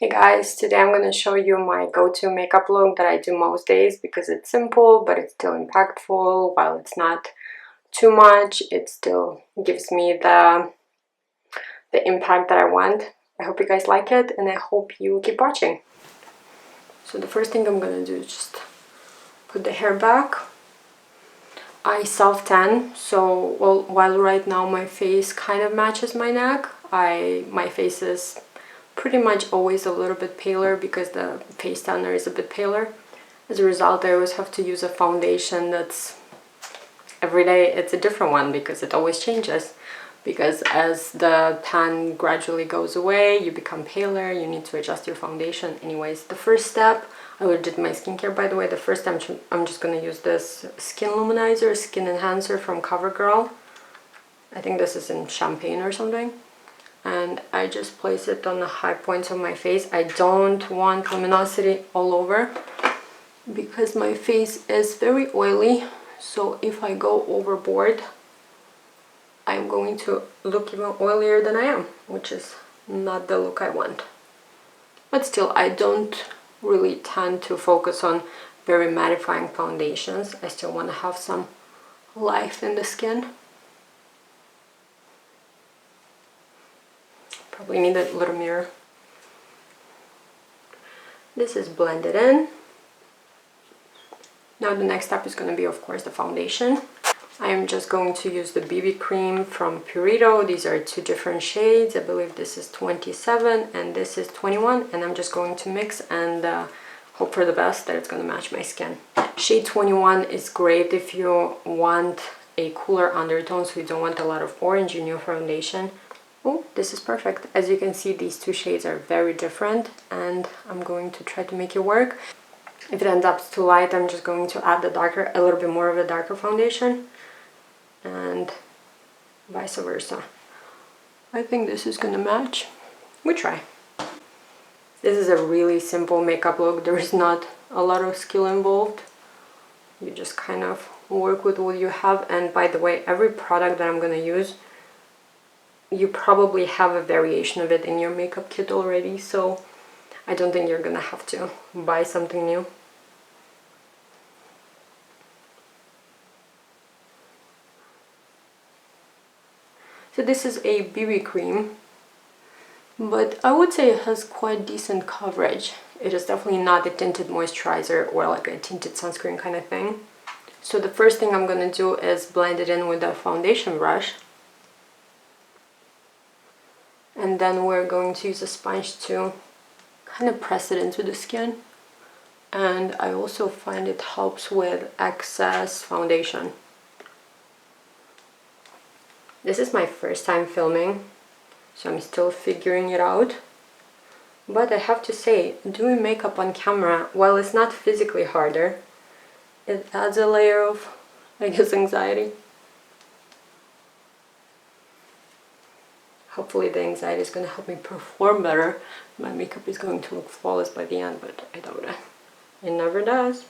Hey guys, today I'm going to show you my go-to makeup look that I do most days because it's simple but it's still impactful. While it's not too much, it still gives me the impact that I want. I hope you guys like it and I hope you keep watching. So the first thing I'm going to do is just put the hair back. I self-tan, so while right now my face kind of matches my neck, my face is pretty much always a little bit paler because the face tanner is a bit paler. As a result, I always have to use a foundation that's every day it's a different one because it always changes. Because as the tan gradually goes away, you become paler, you need to adjust your foundation. Anyways, the first step, I already did my skincare by the way. The first time I'm just going to use this skin luminizer, skin enhancer from CoverGirl. I think this is in champagne or something. And I just place it on the high points of my face. I don't want luminosity all over because my face is very oily. So if I go overboard, I'm going to look even oilier than I am, which is not the look I want. But still, I don't really tend to focus on very mattifying foundations. I still want to have some life in the skin. Probably need a little mirror. This is blended in. Now the next step is going to be, of course, the foundation. I'm just going to use the BB cream from Purito. These are two different shades. I believe this is 27 and this is 21. And I'm just going to mix and hope for the best that it's going to match my skin. Shade 21 is great if you want a cooler undertone, so you don't want a lot of orange in your foundation. Oh, this is perfect. As you can see, these two shades are very different and I'm going to try to make it work. If it ends up too light, I'm just going to add a little bit more of a darker foundation and vice versa. I think this is gonna match. We try. This is a really simple makeup look. There is not a lot of skill involved. You just kind of work with what you have. And by the way, every product that I'm gonna use, you probably have a variation of it in your makeup kit already, so I don't think you're gonna have to buy something new. So this is a BB cream, but I would say it has quite decent coverage. It is definitely not a tinted moisturizer or like a tinted sunscreen kind of thing. So the first thing I'm gonna do is blend it in with a foundation brush. And then we're going to use a sponge to kind of press it into the skin. And I also find it helps with excess foundation. This is my first time filming, so I'm still figuring it out. But I have to say, doing makeup on camera, while it's not physically harder, it adds a layer of, I guess, anxiety. Hopefully the anxiety is going to help me perform better. My makeup is going to look flawless by the end, but I doubt it. It never does.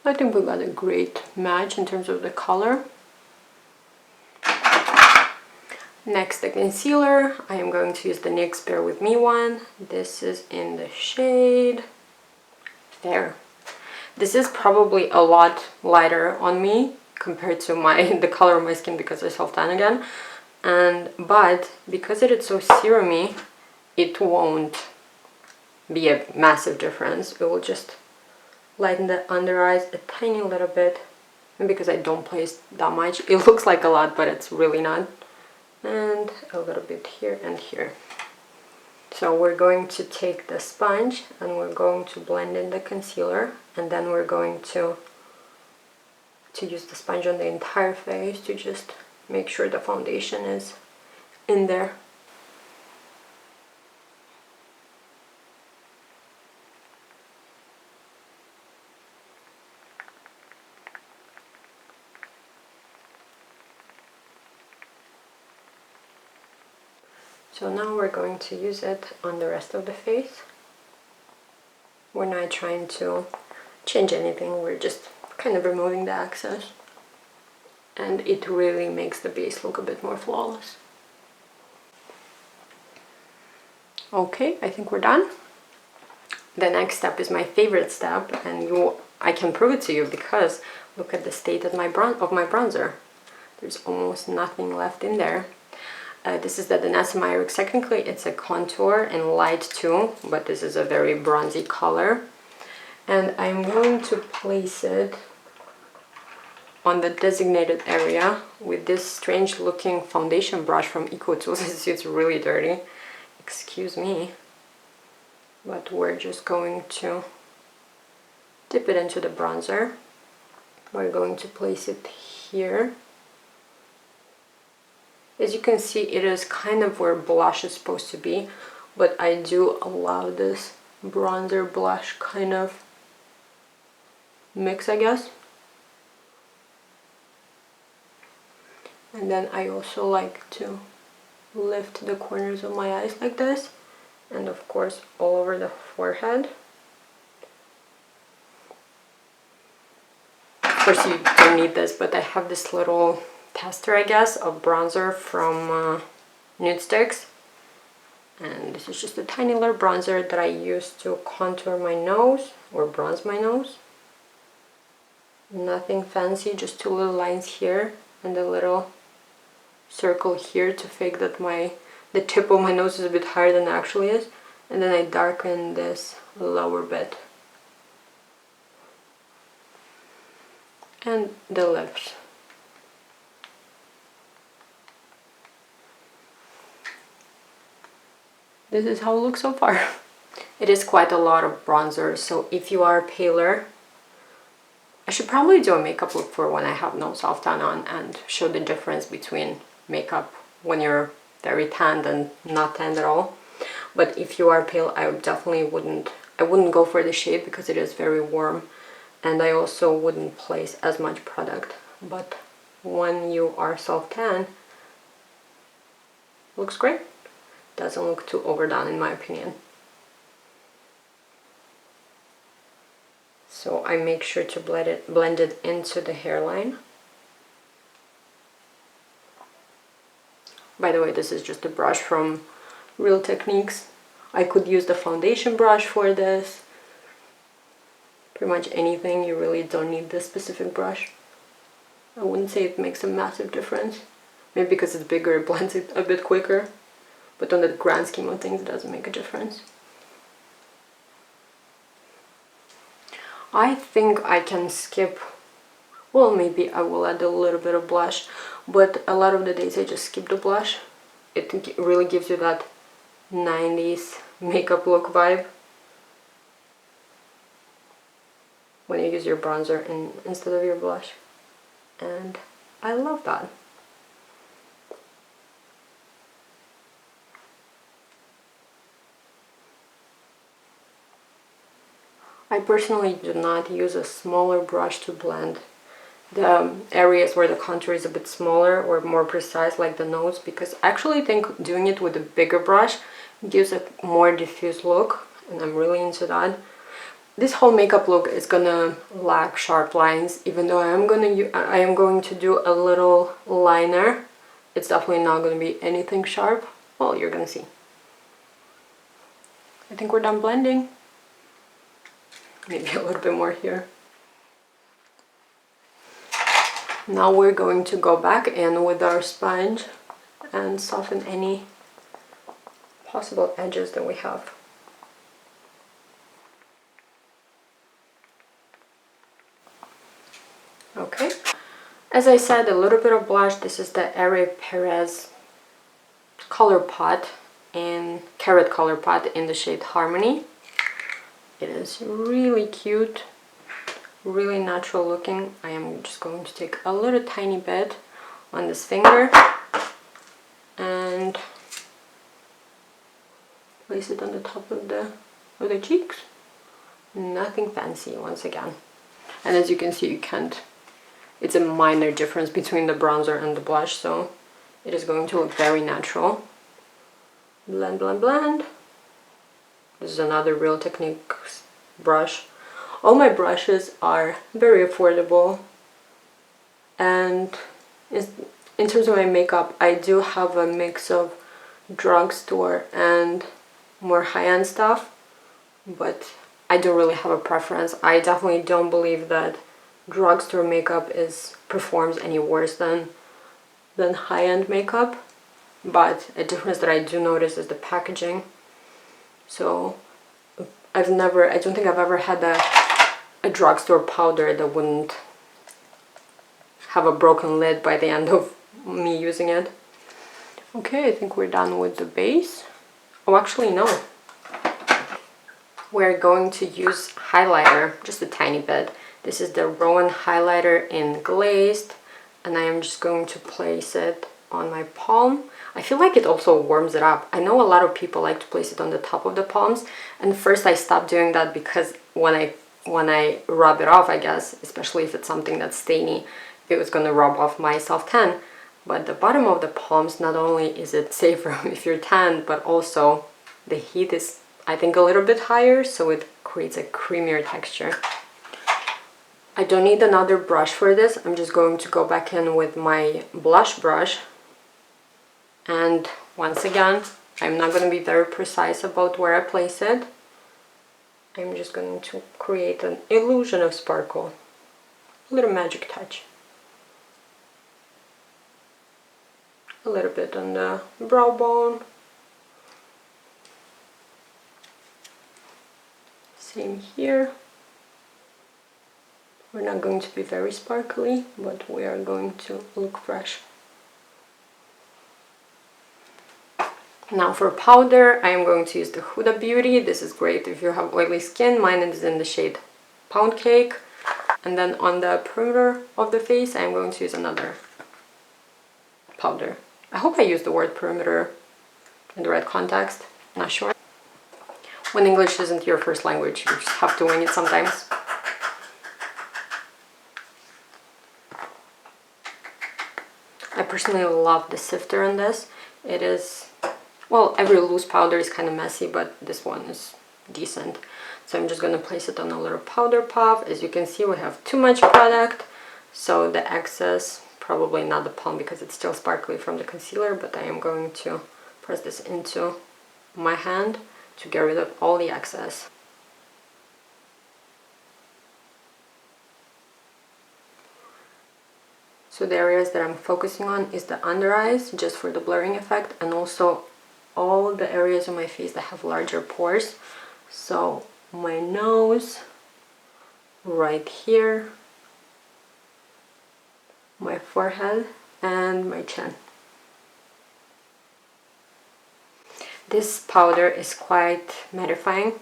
I think we got a great match in terms of the color. Next, the concealer. I am going to use the NYX Bear With Me one. This is in the shade Fair. This is probably a lot lighter on me compared to the color of my skin because I self-tan again. But because it is so serumy, it won't be a massive difference. It will just lighten the under eyes a tiny little bit. And because I don't place that much, it looks like a lot, but it's really not. And a little bit here and here. So we're going to take the sponge and we're going to blend in the concealer, and then we're going to use the sponge on the entire face to just make sure the foundation is in there. So now we're going to use it on the rest of the face. We're not trying to change anything, we're just kind of removing the excess. And it really makes the base look a bit more flawless. Okay, I think we're done. The next step is my favorite step, and I can prove it to you because look at the state of my bronzer. There's almost nothing left in there. This is the Niacinamide. Technically it's a contour and light too, but this is a very bronzy color. And I'm going to place it on the designated area with this strange looking foundation brush from EcoTools. It's really dirty, excuse me. But we're just going to dip it into the bronzer. We're going to place it here. As you can see, it is kind of where blush is supposed to be, but I do allow this bronzer blush kind of mix, I guess. And then I also like to lift the corners of my eyes like this, and of course all over the forehead. Of course you don't need this, but I have this little tester, I guess, of bronzer from Nude Sticks, and this is just a tiny little bronzer that I use to contour my nose or bronze my nose. Nothing fancy, just two little lines here and a little circle here to fake that the tip of my nose is a bit higher than it actually is, and then I darken this lower bit and the lips. This is how it looks so far. It is quite a lot of bronzer, so if you are paler, I should probably do a makeup look for when I have no self-tan on and show the difference between makeup when you're very tanned and not tanned at all. But if you are pale, I wouldn't go for the shade because it is very warm, and I also wouldn't place as much product. But when you are self-tan, looks great. Doesn't look too overdone in my opinion. So I make sure to blend it into the hairline. By the way, this is just a brush from Real Techniques. I could use the foundation brush for this. Pretty much anything, you really don't need this specific brush. I wouldn't say it makes a massive difference. Maybe because it's bigger, it blends it a bit quicker. But on the grand scheme of things, it doesn't make a difference. I think I can skip, well, maybe I will add a little bit of blush, but a lot of the days I just skip the blush. It really gives you that 90s makeup look vibe when you use your bronzer instead of your blush, and I love that. I personally do not use a smaller brush to blend the areas where the contour is a bit smaller or more precise, like the nose, because I actually think doing it with a bigger brush gives a more diffuse look, and I'm really into that. This whole makeup look is gonna lack sharp lines, even though I am going to do a little liner. It's definitely not gonna be anything sharp. Well, you're gonna see. I think we're done blending. Maybe a little bit more here. Now we're going to go back in with our sponge and soften any possible edges that we have. Okay, as I said, a little bit of blush. This is the Aire Perez color pot in Carrot Color Pot in the shade Harmony. It is really cute, really natural looking. I am just going to take a little tiny bit on this finger and place it on the top of the cheeks. Nothing fancy once again. And as you can see, it's a minor difference between the bronzer and the blush, so it is going to look very natural. Blend, blend, blend. This is another Real Techniques brush. All my brushes are very affordable, and in terms of my makeup, I do have a mix of drugstore and more high-end stuff, but I don't really have a preference. I definitely don't believe that drugstore makeup performs any worse than high-end makeup, but a difference that I do notice is the packaging. So I don't think I've ever had a drugstore powder that wouldn't have a broken lid by the end of me using it. Okay, I think we're done with the base. Oh, actually no. We're going to use highlighter, just a tiny bit. This is the Rowan highlighter in Glazed, and I am just going to place it on my palm. I feel like it also warms it up. I know a lot of people like to place it on the top of the palms, and first I stopped doing that because when I rub it off, I guess, especially if it's something that's stainy, it was gonna rub off my self-tan. But the bottom of the palms, not only is it safer if you're tan, but also the heat is, I think, a little bit higher, so it creates a creamier texture. I don't need another brush for this. I'm just going to go back in with my blush brush. And once again, I'm not going to be very precise about where I place it. I'm just going to create an illusion of sparkle. A little magic touch. A little bit on the brow bone. Same here. We're not going to be very sparkly, but we are going to look fresh. Now for powder, I am going to use the Huda Beauty. This is great if you have oily skin. Mine is in the shade Pound Cake. And then on the perimeter of the face, I am going to use another powder. I hope I use the word perimeter in the right context. Not sure. When English isn't your first language, you just have to wing it sometimes. I personally love the sifter on this. It is, well, every loose powder is kind of messy, but this one is decent. So I'm just going to place it on a little powder puff. As you can see, we have too much product, so the excess, probably not the palm because it's still sparkly from the concealer, but I am going to press this into my hand to get rid of all the excess. So the areas that I'm focusing on is the under eyes, just for the blurring effect, and also all the areas on my face that have larger pores. So my nose, right here, my forehead, and my chin. This powder is quite mattifying,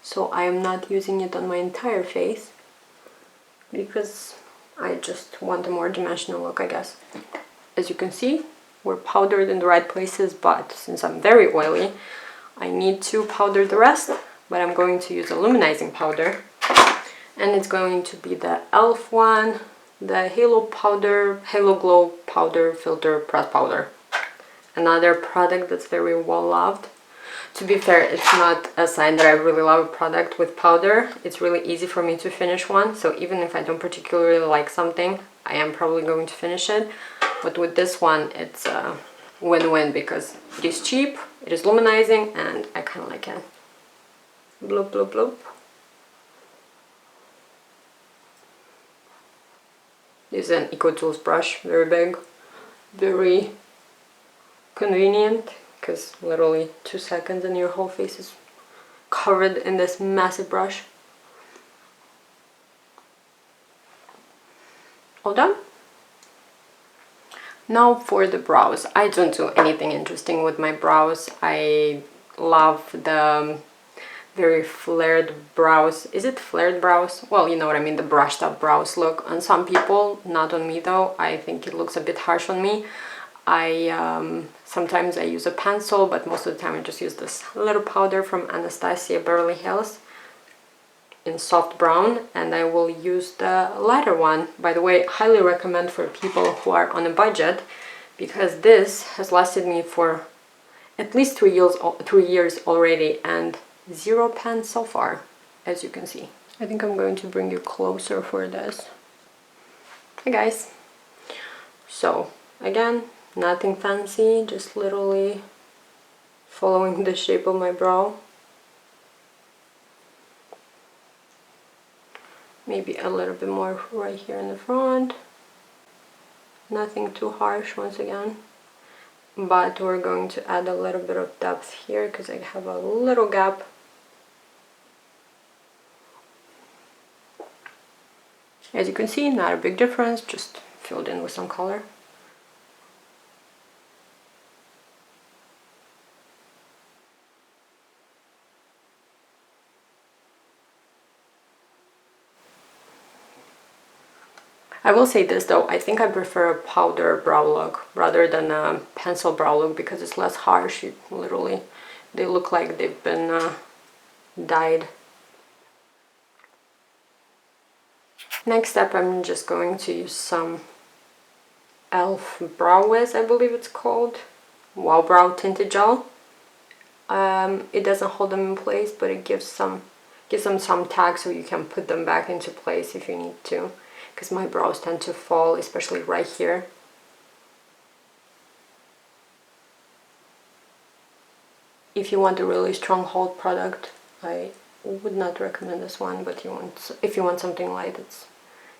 so I am not using it on my entire face because I just want a more dimensional look, I guess. As you can see, we're powdered in the right places, but since I'm very oily, I need to powder the rest, but I'm going to use a luminizing powder, and it's going to be the e.l.f. one, the Halo Glow Powder Filter Press Powder. Another product that's very well loved. To be fair, it's not a sign that I really love a product with powder. It's really easy for me to finish one, so even if I don't particularly like something, I am probably going to finish it. But with this one, it's a win-win because it is cheap, it is luminizing, and I kind of like it. Bloop, bloop, bloop. This is an EcoTools brush, very big, very convenient, because literally 2 seconds and your whole face is covered in this massive brush. All done? Now for the brows. I don't do anything interesting with my brows. I love the very flared brows. Is it flared brows? Well, you know what I mean, the brushed up brows look on some people, not on me though. I think it looks a bit harsh on me. Sometimes I use a pencil, but most of the time I just use this little powder from Anastasia Beverly Hills in soft brown, and I will use the lighter one. By the way, highly recommend for people who are on a budget, because this has lasted me for at least 3 years already, and 0 pen so far, as you can see. I think I'm going to bring you closer for this. Hey guys. So again, nothing fancy, just literally following the shape of my brow. Maybe a little bit more right here in the front. Nothing too harsh once again. But we're going to add a little bit of depth here because I have a little gap. As you can see, not a big difference, just filled in with some color. I will say this though, I think I prefer a powder brow look rather than a pencil brow look because it's less harsh. Literally, they look like they've been dyed. Next step, I'm just going to use some e.l.f. Brow Wiz, I believe it's called. Wow Brow Tinted Gel. It doesn't hold them in place, but it gives them some tag so you can put them back into place if you need to. Because my brows tend to fall, especially right here. If you want a really strong hold product, I would not recommend this one, but if you want something light, it's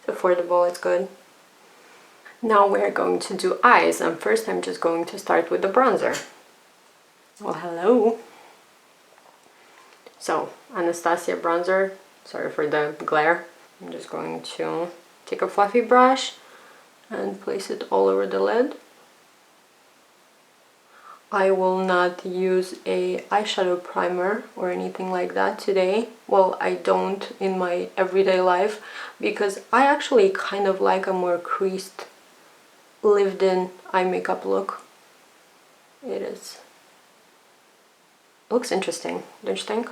affordable, it's good. Now we're going to do eyes, and first I'm just going to start with the bronzer. Well, hello! So, Anastasia bronzer, sorry for the glare. I'm just going to take a fluffy brush and place it all over the lid. I will not use a eyeshadow primer or anything like that today. Well, I don't in my everyday life because I actually kind of like a more creased, lived-in eye makeup look. It looks interesting, don't you think?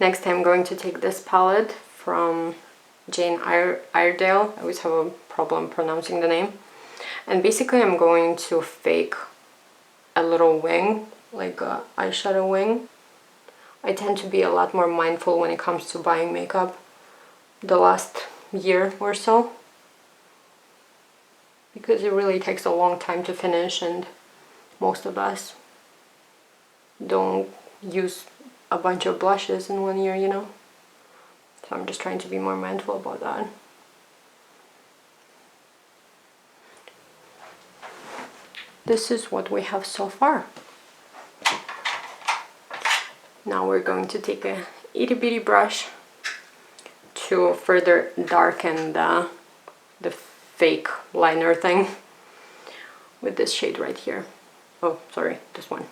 Next, I'm going to take this palette from Jane Iredale. I always have a problem pronouncing the name. And basically, I'm going to fake a little wing, like an eyeshadow wing. I tend to be a lot more mindful when it comes to buying makeup the last year or so, because it really takes a long time to finish, and most of us don't use a bunch of blushes in 1 year, you know? So I'm just trying to be more mindful about that. This is what we have so far. Now we're going to take a itty bitty brush to further darken the fake liner thing with this shade right here. Oh, sorry, this one.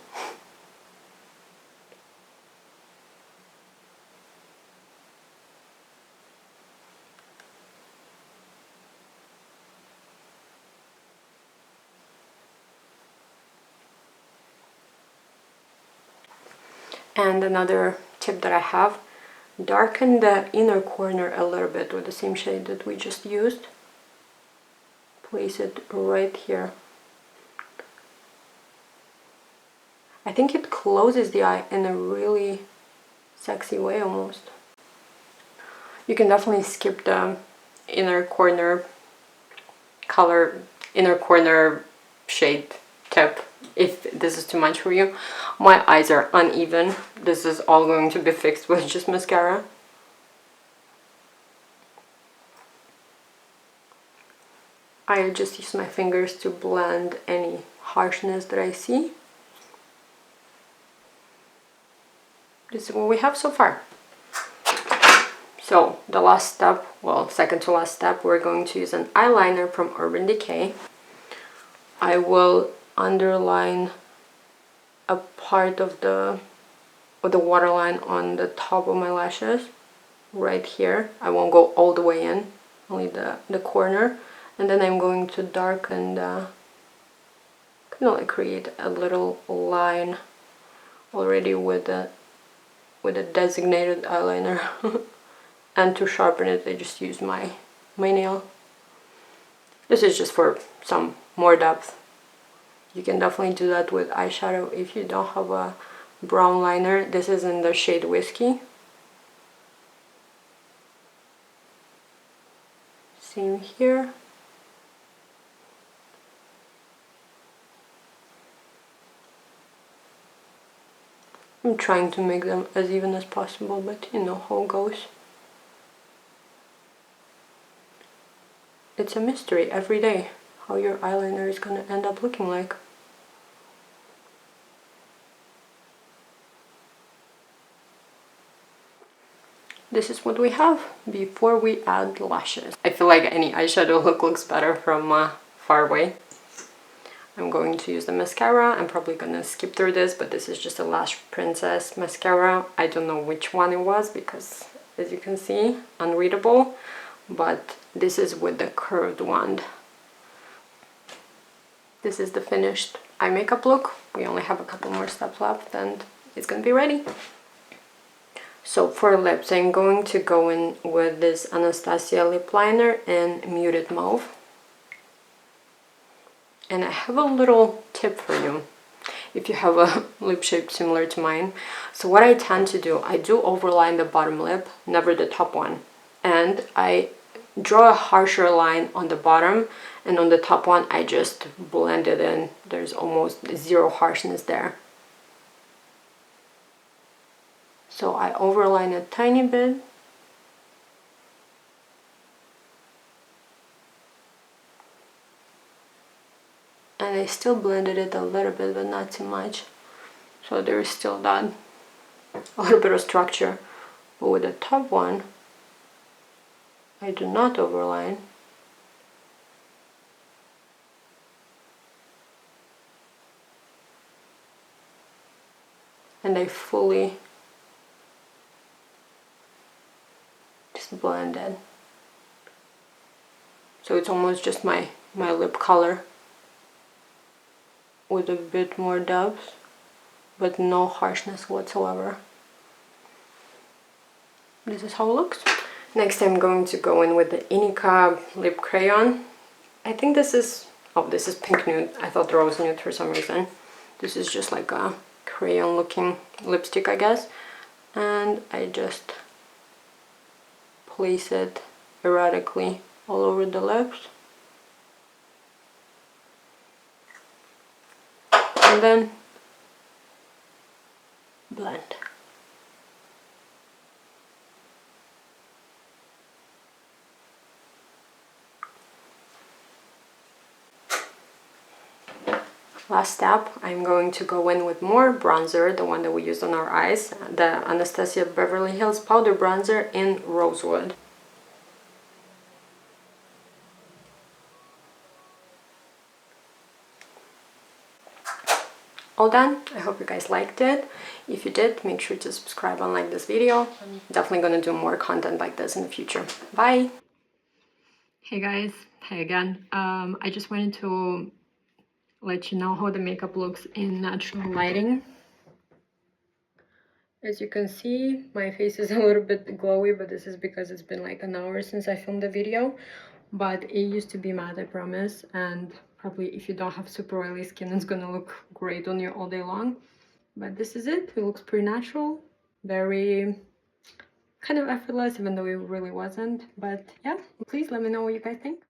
And another tip that I have, darken the inner corner a little bit with the same shade that we just used. Place it right here. I think it closes the eye in a really sexy way almost. You can definitely skip the inner corner color, inner corner shade tip if this is too much for you. My eyes are uneven. This is all going to be fixed with just mascara. I just use my fingers to blend any harshness that I see. This is what we have so far. So the last step, well, second to last step, we're going to use an eyeliner from Urban Decay. I will underline a part of the waterline on the top of my lashes, right here. I won't go all the way in, only the corner. And then I'm going to darken kind of like create a little line already with a designated eyeliner. And to sharpen it, I just use my nail. This is just for some more depth. You can definitely do that with eyeshadow if you don't have a brown liner. This is in the shade Whiskey. Same here. I'm trying to make them as even as possible, but you know how it goes. It's a mystery every day how your eyeliner is gonna end up looking like. This is what we have before we add lashes. I feel like any eyeshadow look looks better from far away. I'm going to use the mascara. I'm probably gonna skip through this, but this is just a Lash Princess mascara. I don't know which one it was because, as you can see, unreadable, but this is with the curved wand. This is the finished eye makeup look. We only have a couple more steps left and it's gonna be ready. So for lips, I'm going to go in with this Anastasia lip liner in Muted Mauve. And I have a little tip for you if you have a lip shape similar to mine. So what I tend to do, I do overline the bottom lip, never the top one. And I draw a harsher line on the bottom, and on the top one I just blend it in. There's almost zero harshness there. So I overline a tiny bit. And I still blended it a little bit, but not too much. So there is still that a little bit of structure. But with the top one, I do not overline. And I fully just blend it. So it's almost just my lip color with a bit more depth, but no harshness whatsoever. This is how it looks. Next I'm going to go in with the Inica lip crayon. I think this is, oh, this is pink nude. I thought rose nude for some reason. This is just like a crayon looking lipstick, I guess. And I just place it erratically all over the lips. And then blend. Last step, I'm going to go in with more bronzer, the one that we used on our eyes, the Anastasia Beverly Hills Powder Bronzer in Rosewood. All done. I hope you guys liked it. If you did, make sure to subscribe and like this video. I'm definitely gonna do more content like this in the future. Bye! Hey guys, hi again. I just wanted to let you know how the makeup looks in natural lighting. As you can see, my face is a little bit glowy, but this is because it's been like an hour since I filmed the video. But it used to be matte, I promise, and probably if you don't have super oily skin, it's gonna look great on you all day long. But this is it. It looks pretty natural, very kind of effortless, even though it really wasn't. But yeah, please let me know what you guys think.